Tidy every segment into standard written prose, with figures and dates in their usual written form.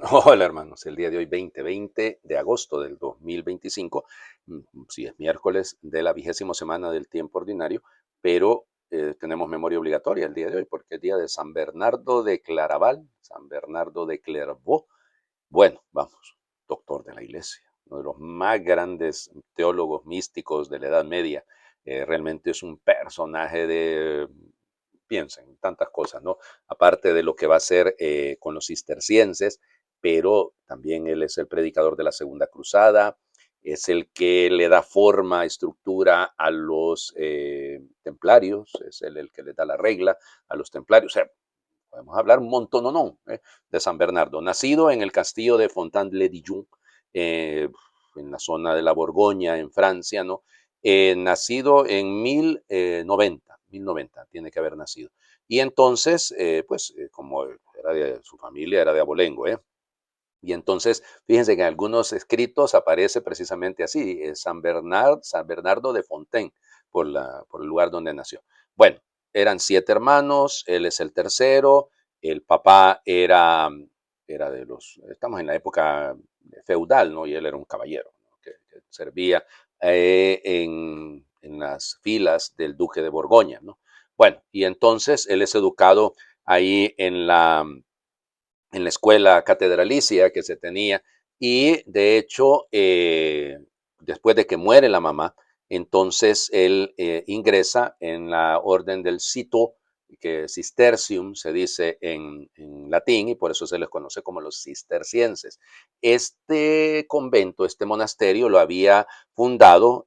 Hola hermanos, el día de hoy 20 de agosto del 2025, sí es miércoles de la 20ª semana del tiempo ordinario, pero tenemos memoria obligatoria el día de hoy porque es día de San Bernardo de Claraval, San Bernardo de Clairvaux. Bueno, vamos, doctor de la iglesia, uno de los más grandes teólogos místicos de la Edad Media. Realmente es un personaje de, piensen, tantas cosas, ¿no? Aparte de lo que va a hacer con los cistercienses, pero también él es el predicador de la Segunda Cruzada, es el que le da forma, estructura a los templarios, es él el que le da la regla a los templarios. O sea, podemos hablar un montón o no de San Bernardo, nacido en el castillo de Fontaine-le-Dijon, eh, en la zona de la Borgoña, en Francia, ¿no? Nacido en 1090, tiene que haber nacido. Y entonces, como era de, su familia era de abolengo, y entonces, fíjense que en algunos escritos aparece precisamente así, San Bernardo de Fontaine, por el lugar donde nació. Bueno, eran 7 hermanos, él es el tercero, el papá era de los, estamos en la época feudal, ¿no? Y él era un caballero, ¿no? Que servía en las filas del duque de Borgoña, ¿no? Bueno, y entonces él es educado ahí en la escuela catedralicia que se tenía y de hecho, después de que muere la mamá, entonces él ingresa en la orden del Cito, que Cistercium se dice en latín y por eso se les conoce como los cistercienses. Este convento, este monasterio lo había fundado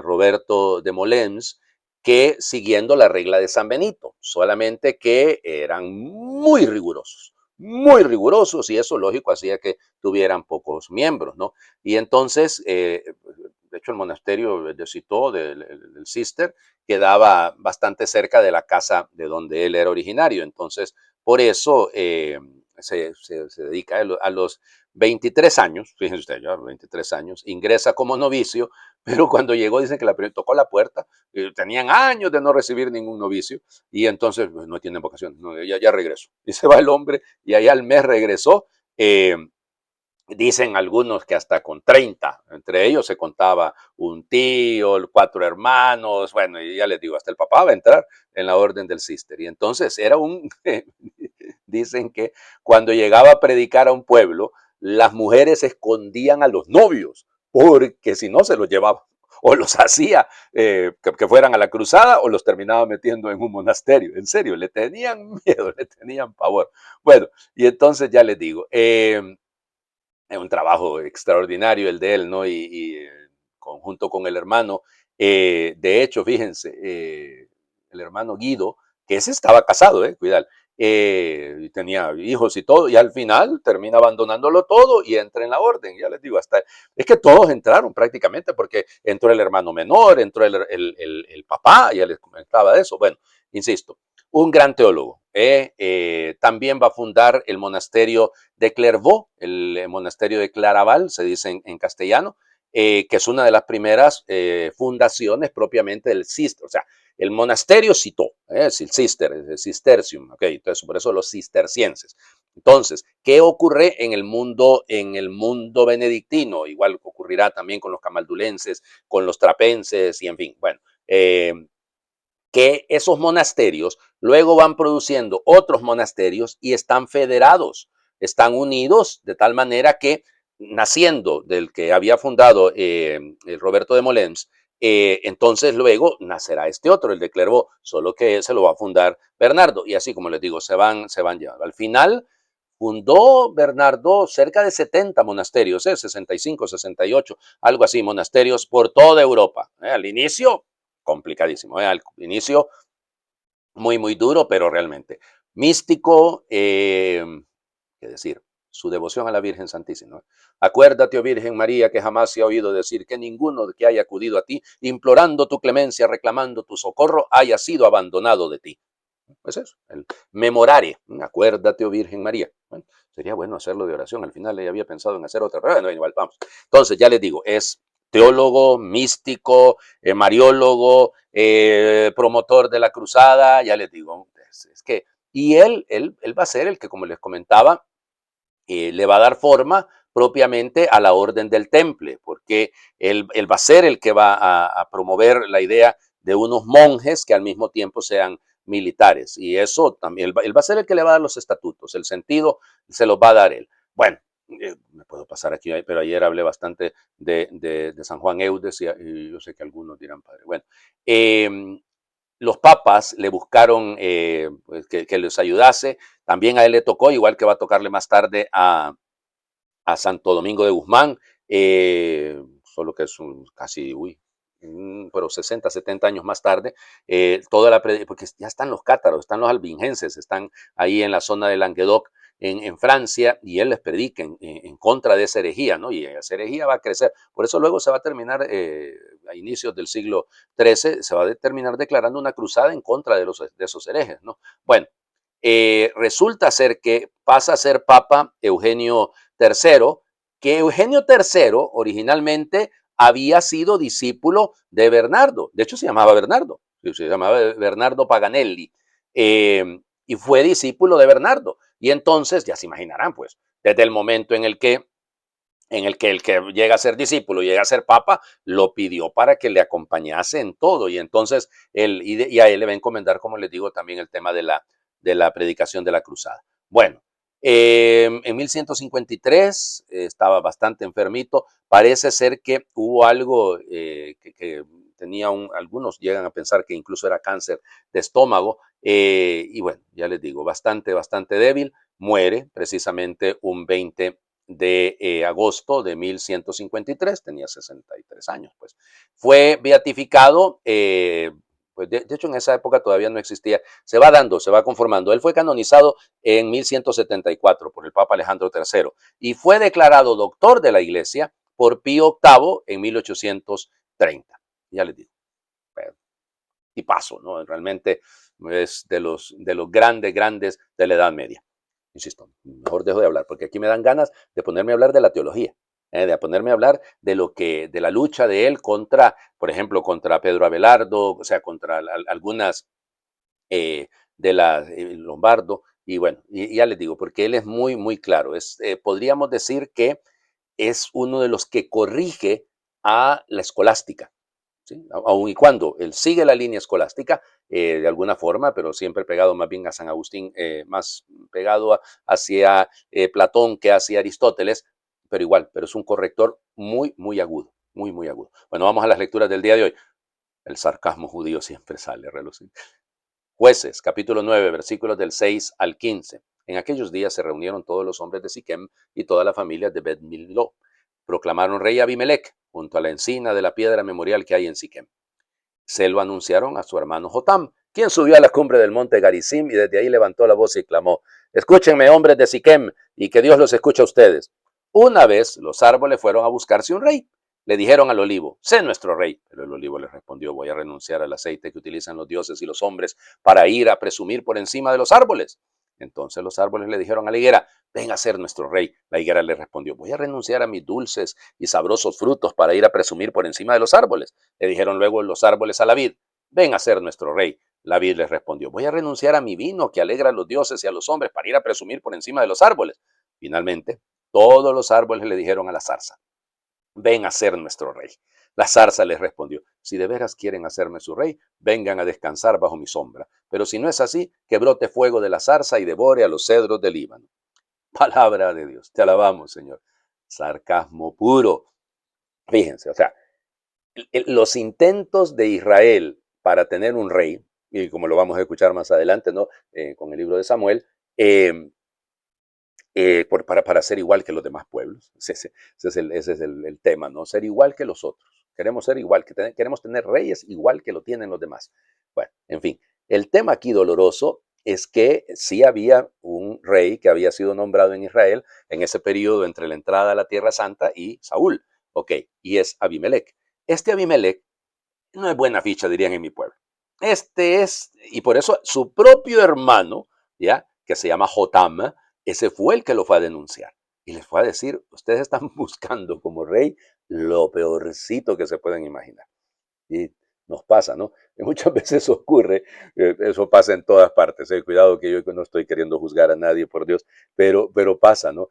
Roberto de Molens, que siguiendo la regla de San Benito, solamente que eran muy rigurosos y eso lógico hacía que tuvieran pocos miembros, ¿no? Y entonces, de hecho el monasterio de Citeaux, del Cister, quedaba bastante cerca de la casa de donde él era originario, entonces por eso se dedica a los 23 años, fíjense usted, ya 23 años, ingresa como novicio, pero cuando llegó dicen que tocó la puerta, tenían años de no recibir ningún novicio y entonces pues, no tienen vocación, no, ya regreso. Y se va el hombre y ahí al mes regresó. Dicen algunos que hasta con 30, entre ellos se contaba un tío, 4 hermanos, bueno, y ya les digo, hasta el papá va a entrar en la orden del Cister. Y entonces era dicen que cuando llegaba a predicar a un pueblo, las mujeres escondían a los novios, porque si no se los llevaba o los hacía que fueran a la cruzada o los terminaba metiendo en un monasterio. En serio, le tenían miedo, le tenían pavor. Bueno, y entonces ya les digo, es un trabajo extraordinario el de él, ¿no? Y conjunto con el hermano. De hecho, fíjense, el hermano Guido, que ese estaba casado, cuidado, y tenía hijos y todo, y al final termina abandonándolo todo y entra en la orden, ya les digo, hasta, es que todos entraron prácticamente, porque entró el hermano menor, entró el papá, ya les comentaba de eso, bueno, insisto, un gran teólogo. También va a fundar el monasterio de Clairvaux, el monasterio de Claraval, se dice en castellano, que es una de las primeras fundaciones propiamente del Cister, o sea, el monasterio citó, es el Cister, el Cistercium, okay, entonces por eso los cistercienses. Entonces, ¿qué ocurre en el mundo benedictino? Igual ocurrirá también con los camaldulenses, con los trapenses y en fin, bueno, que esos monasterios luego van produciendo otros monasterios y están federados, están unidos de tal manera que naciendo del que había fundado el Roberto de Molens, entonces luego nacerá este otro, el de Clairvaux, solo que se lo va a fundar Bernardo y así como les digo, se van llevando. Al final fundó Bernardo cerca de 70 monasterios, 65, 68, algo así, monasterios por toda Europa. Al inicio complicadísimo. Al inicio muy duro, pero realmente místico, qué decir, su devoción a la Virgen Santísima. Acuérdate, oh Virgen María, que jamás se ha oído decir que ninguno que haya acudido a ti, implorando tu clemencia, reclamando tu socorro, haya sido abandonado de ti. Pues eso, el memorare, acuérdate, oh Virgen María. Bueno, sería bueno hacerlo de oración, al final ella había pensado en hacer otra, pero bueno, igual, vamos. Entonces, ya les digo, es teólogo, místico, mariólogo, promotor de la cruzada, ya les digo, es que, y él va a ser el que, como les comentaba, le va a dar forma propiamente a la orden del temple, porque él va a ser el que va a promover la idea de unos monjes que al mismo tiempo sean militares. Y eso también, él va a ser el que le va a dar los estatutos, el sentido se los va a dar él. Bueno, me puedo pasar aquí, pero ayer hablé bastante de San Juan Eudes y yo sé que algunos dirán, padre, bueno, los papas le buscaron pues, que les ayudase, también a él le tocó, igual que va a tocarle más tarde a Santo Domingo de Guzmán, solo que es casi, pero 60, 70 años más tarde, porque ya están los cátaros, están los albingenses, están ahí en la zona de Languedoc, en Francia, y él les predica en contra de esa herejía, ¿no? Y esa herejía va a crecer. Por eso luego se va a terminar, a inicios del siglo XIII, se va a terminar declarando una cruzada en contra de esos herejes, ¿no? Bueno, resulta ser que pasa a ser Papa Eugenio III, que Eugenio III originalmente había sido discípulo de Bernardo, de hecho se llamaba Bernardo, se llamaba Bernardo Paganelli, y fue discípulo de Bernardo. Y entonces, ya se imaginarán, pues, desde el momento en el que el que llega a ser discípulo, llega a ser papa, lo pidió para que le acompañase en todo. Y entonces, y a él le va a encomendar, como les digo, también el tema de la predicación de la cruzada. Bueno, en 1153 estaba bastante enfermito. Parece ser que hubo algo que tenía algunos llegan a pensar que incluso era cáncer de estómago. Y bueno, ya les digo, bastante, bastante débil. Muere precisamente un 20 de agosto de 1153, tenía 63 años, pues. Fue beatificado, pues de hecho en esa época todavía no existía, se va dando, se va conformando. Él fue canonizado en 1174 por el Papa Alejandro III y fue declarado doctor de la Iglesia por Pío VIII en 1830. Ya les digo, tipazo, ¿no? Realmente es de los grandes, grandes de la Edad Media. Insisto, mejor dejo de hablar, porque aquí me dan ganas de ponerme a hablar de la teología, de ponerme a hablar de la lucha de él contra, por ejemplo, contra Pedro Abelardo, o sea, contra algunas de la Lombardo, y bueno, y ya les digo, porque él es muy, muy claro. Podríamos decir que es uno de los que corrige a la escolástica. ¿Sí? Aun y cuando él sigue la línea escolástica de alguna forma, pero siempre pegado más bien a San Agustín, más pegado hacia Platón que hacia Aristóteles, pero igual, pero es un corrector muy, muy agudo, muy, muy agudo. Bueno, vamos a las lecturas del día de hoy. El sarcasmo judío siempre sale a relucir. Jueces, capítulo 9, versículos del 6 al 15. En aquellos días se reunieron todos los hombres de Siquem y toda la familia de Bet Miló. Proclamaron rey Abimelech junto a la encina de la piedra memorial que hay en Siquem. Se lo anunciaron a su hermano Jotam, quien subió a la cumbre del monte Garizim y desde ahí levantó la voz y clamó: escúchenme, hombres de Siquem, y que Dios los escuche a ustedes. Una vez los árboles fueron a buscarse un rey. Le dijeron al olivo: sé nuestro rey. Pero el olivo les respondió: voy a renunciar al aceite que utilizan los dioses y los hombres para ir a presumir por encima de los árboles. Entonces los árboles le dijeron a la higuera: ven a ser nuestro rey. La higuera le respondió: voy a renunciar a mis dulces y sabrosos frutos para ir a presumir por encima de los árboles. Le dijeron luego los árboles a la vid: ven a ser nuestro rey. La vid les respondió: voy a renunciar a mi vino que alegra a los dioses y a los hombres para ir a presumir por encima de los árboles. Finalmente, todos los árboles le dijeron a la zarza: ven a ser nuestro rey. La zarza les respondió: si de veras quieren hacerme su rey, vengan a descansar bajo mi sombra. Pero si no es así, que brote fuego de la zarza y devore a los cedros del Líbano. Palabra de Dios. Te alabamos, Señor. Sarcasmo puro. Fíjense, o sea, los intentos de Israel para tener un rey, y como lo vamos a escuchar más adelante, ¿no? Con el libro de Samuel, eh, para ser igual que los demás pueblos. Ese es el tema, ¿no? Ser igual que los otros. Queremos ser igual, queremos tener reyes igual que lo tienen los demás. Bueno, en fin, el tema aquí doloroso es que sí había un rey que había sido nombrado en Israel en ese periodo entre la entrada a la Tierra Santa y Saúl, ok, y es Abimelech. Este Abimelech no es buena ficha, dirían en mi pueblo. Y por eso su propio hermano, ¿ya? Que se llama Jotam, ese fue el que lo fue a denunciar. Y les fue a decir: ustedes están buscando como rey lo peorcito que se pueden imaginar. Y nos pasa, ¿no? Y muchas veces ocurre, eso pasa en todas partes, cuidado que yo no estoy queriendo juzgar a nadie, por Dios, pero pasa, ¿no?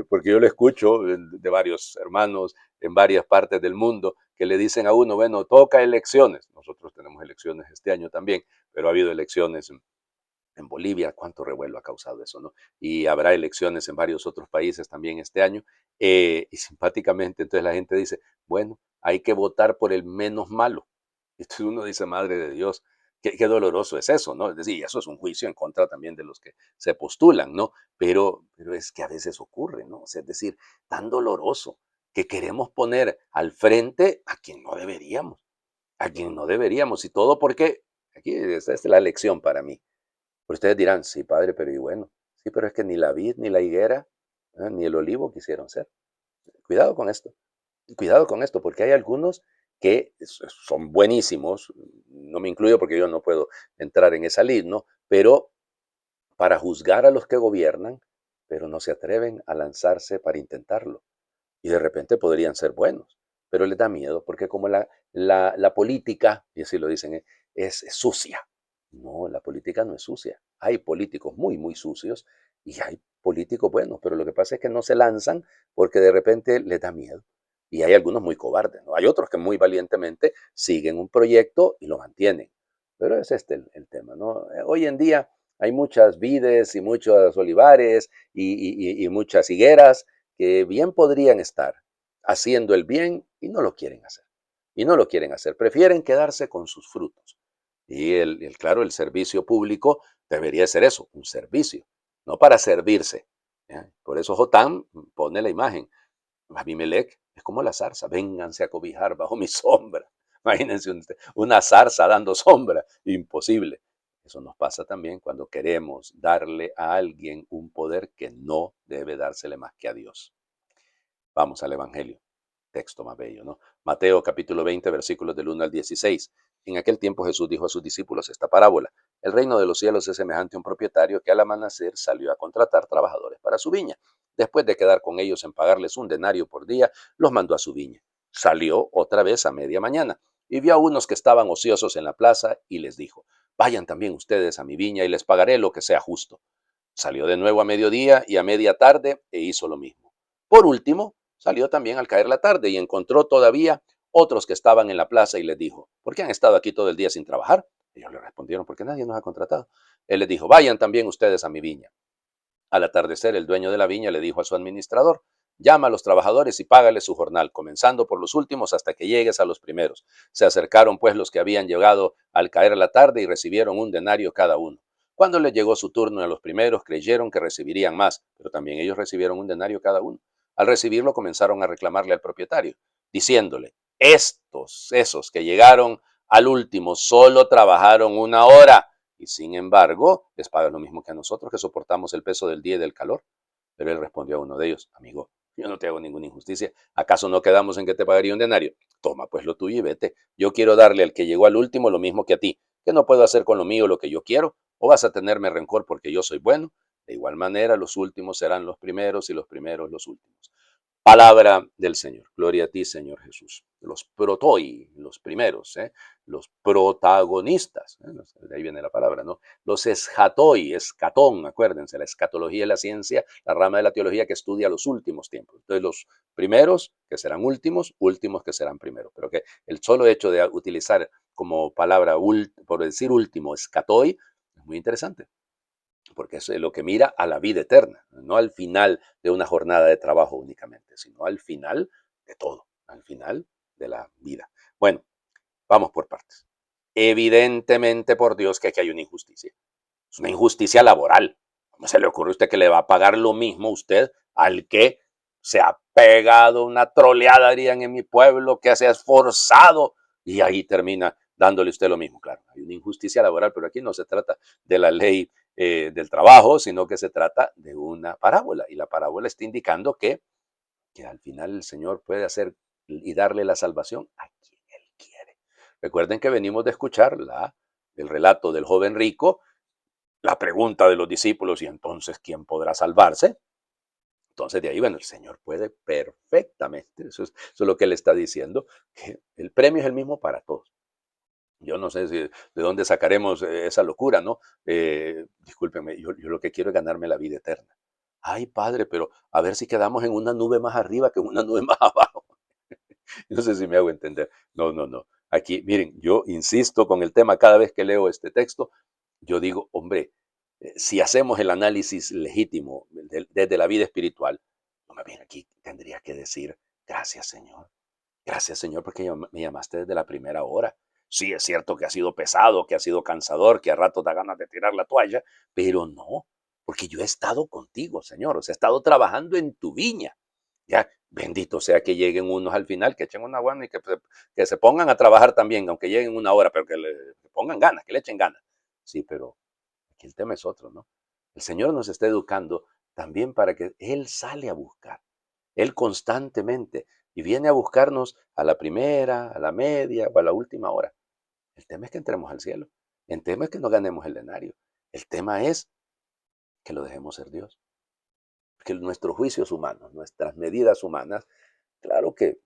Porque yo lo escucho de varios hermanos en varias partes del mundo que le dicen a uno, bueno, toca elecciones. Nosotros tenemos elecciones este año también, pero ha habido elecciones en Bolivia, cuánto revuelo ha causado eso, ¿no? Y habrá elecciones en varios otros países también este año. Y simpáticamente, entonces la gente dice, bueno, hay que votar por el menos malo. Entonces uno dice, madre de Dios, qué doloroso es eso, ¿no? Es decir, eso es un juicio en contra también de los que se postulan, ¿no? Pero es que a veces ocurre, ¿no? O sea, es decir, tan doloroso que queremos poner al frente a quien no deberíamos, a quien no deberíamos, y todo porque, aquí esta es la lección para mí. Ustedes dirán, sí, padre, pero y bueno, sí, pero es que ni la vid, ni la higuera, ni el olivo quisieron ser. Cuidado con esto, cuidado con esto, porque hay algunos que son buenísimos, no me incluyo porque yo no puedo entrar en esa lid, ¿no? Pero para juzgar a los que gobiernan, pero no se atreven a lanzarse para intentarlo. Y de repente podrían ser buenos, pero les da miedo, porque como la política, y así lo dicen, es sucia. No, la política no es sucia. Hay políticos muy, muy sucios y hay políticos buenos, pero lo que pasa es que no se lanzan porque de repente les da miedo. Y hay algunos muy cobardes, ¿no? Hay otros que muy valientemente siguen un proyecto y lo mantienen. Pero es este el tema, ¿no? Hoy en día hay muchas vides y muchos olivares y muchas higueras que bien podrían estar haciendo el bien y no lo quieren hacer. Y no lo quieren hacer, prefieren quedarse con sus frutos. Y claro, el servicio público debería ser eso, un servicio, no para servirse. ¿Ya? Por eso Jotam pone la imagen. Abimelech es como la zarza, vénganse a cobijar bajo mi sombra. Imagínense una zarza dando sombra, imposible. Eso nos pasa también cuando queremos darle a alguien un poder que no debe dársele más que a Dios. Vamos al Evangelio, texto más bello, ¿no? Mateo capítulo 20, versículos del 1 al 16. En aquel tiempo Jesús dijo a sus discípulos esta parábola. El reino de los cielos es semejante a un propietario que al amanecer salió a contratar trabajadores para su viña. Después de quedar con ellos en pagarles un denario por día, los mandó a su viña. Salió otra vez a media mañana y vio a unos que estaban ociosos en la plaza y les dijo, vayan también ustedes a mi viña y les pagaré lo que sea justo. Salió de nuevo a mediodía y a media tarde e hizo lo mismo. Por último, salió también al caer la tarde y encontró todavía otros que estaban en la plaza y les dijo, ¿por qué han estado aquí todo el día sin trabajar? Ellos le respondieron, porque nadie nos ha contratado. Él les dijo, vayan también ustedes a mi viña. Al atardecer, el dueño de la viña le dijo a su administrador, llama a los trabajadores y págales su jornal, comenzando por los últimos hasta que llegues a los primeros. Se acercaron pues los que habían llegado al caer la tarde y recibieron un denario cada uno. Cuando les llegó su turno a los primeros, creyeron que recibirían más, pero también ellos recibieron un denario cada uno. Al recibirlo, comenzaron a reclamarle al propietario, diciéndole, esos que llegaron al último solo trabajaron una hora y sin embargo les pagan lo mismo que a nosotros que soportamos el peso del día y del calor. Pero él respondió a uno de ellos, amigo, yo no te hago ninguna injusticia. ¿Acaso no quedamos en que te pagaría un denario? Toma pues lo tuyo y vete. Yo quiero darle al que llegó al último lo mismo que a ti. ¿Qué no puedo hacer con lo mío lo que yo quiero? ¿O vas a tenerme rencor porque yo soy bueno? De igual manera, los últimos serán los primeros y los primeros los últimos. Palabra del Señor. Gloria a ti, Señor Jesús. Los protoi, los primeros, los protagonistas, de ahí viene la palabra, ¿no? Los escatoi, escatón, acuérdense, la escatología es la ciencia, la rama de la teología que estudia los últimos tiempos. Entonces, los primeros que serán últimos, últimos que serán primeros. Pero que el solo hecho de utilizar como palabra, por decir último, escatoi, es muy interesante porque es lo que mira a la vida eterna, no al final de una jornada de trabajo únicamente, sino al final de todo, al final de la vida. Bueno, vamos por partes. Evidentemente, por Dios, que aquí hay una injusticia. Es una injusticia laboral. ¿Cómo se le ocurre a usted que le va a pagar lo mismo a usted al que se ha pegado una troleada, dirían en mi pueblo, que se ha esforzado y ahí termina dándole usted lo mismo? Claro, hay una injusticia laboral, pero aquí no se trata de la ley del trabajo, sino que se trata de una parábola. Y la parábola está indicando que al final el Señor puede hacer y darle la salvación a quien Él quiere. Recuerden que venimos de escuchar el relato del joven rico, la pregunta de los discípulos, y entonces, ¿quién podrá salvarse? Entonces, de ahí, bueno, el Señor puede perfectamente, eso es lo que Él está diciendo, que el premio es el mismo para todos. Yo no sé si de dónde sacaremos esa locura, ¿no? Discúlpenme, yo lo que quiero es ganarme la vida eterna. Ay, padre, pero a ver si quedamos en una nube más arriba que en una nube más abajo. No sé si me hago entender. No, no, no. Aquí, miren, yo insisto con el tema cada vez que leo este texto, yo digo, hombre, si hacemos el análisis legítimo desde la vida espiritual, no me viene aquí, tendría que decir, gracias Señor, porque me llamaste desde la primera hora. Sí, es cierto que ha sido pesado, que ha sido cansador, que a ratos da ganas de tirar la toalla, pero no, porque yo he estado contigo, Señor, o sea, he estado trabajando en tu viña. Ya, bendito sea que lleguen unos al final, que echen una buena y que se pongan a trabajar también, aunque lleguen una hora, pero que pongan ganas, que le echen ganas. Sí, pero aquí el tema es otro, ¿no? El Señor nos está educando también para que Él sale a buscar. Él constantemente y viene a buscarnos a la primera, a la media o a la última hora. El tema es que entremos al cielo. El tema es que no ganemos el denario. El tema es que lo dejemos ser Dios. Porque nuestros juicios humanos, nuestras medidas humanas, claro que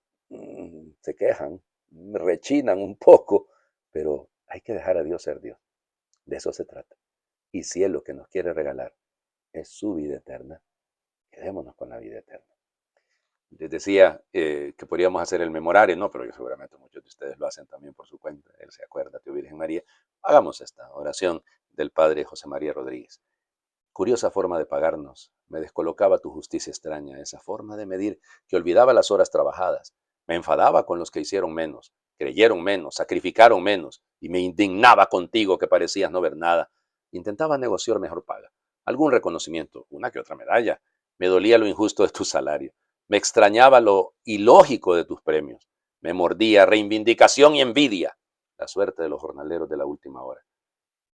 se quejan, rechinan un poco, pero hay que dejar a Dios ser Dios. De eso se trata. Y si Él lo que nos quiere regalar es su vida eterna, quedémonos con la vida eterna. Les decía que podríamos hacer el memorario, no, pero yo seguramente muchos de ustedes lo hacen también por su cuenta. Él se acuerda, tu Virgen María. Hagamos esta oración del Padre José María Rodríguez. Curiosa forma de pagarnos. Me descolocaba tu justicia extraña, esa forma de medir que olvidaba las horas trabajadas. Me enfadaba con los que hicieron menos, creyeron menos, sacrificaron menos, y me indignaba contigo que parecías no ver nada. Intentaba negociar mejor paga, algún reconocimiento, una que otra medalla. Me dolía lo injusto de tu salario. Me extrañaba lo ilógico de tus premios. Me mordía reivindicación y envidia. La suerte de los jornaleros de la última hora.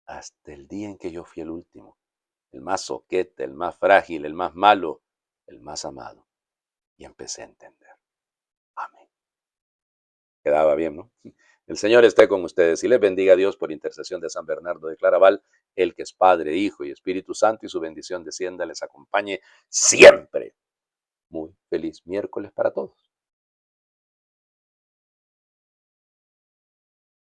Hasta el día en que yo fui el último, el más soquete, el más frágil, el más malo, el más amado. Y empecé a entender. Amén. Quedaba bien, ¿no? El Señor esté con ustedes y les bendiga a Dios por intercesión de San Bernardo de Claraval, el que es Padre, Hijo y Espíritu Santo, y su bendición descienda, les acompañe siempre. Muy feliz miércoles para todos.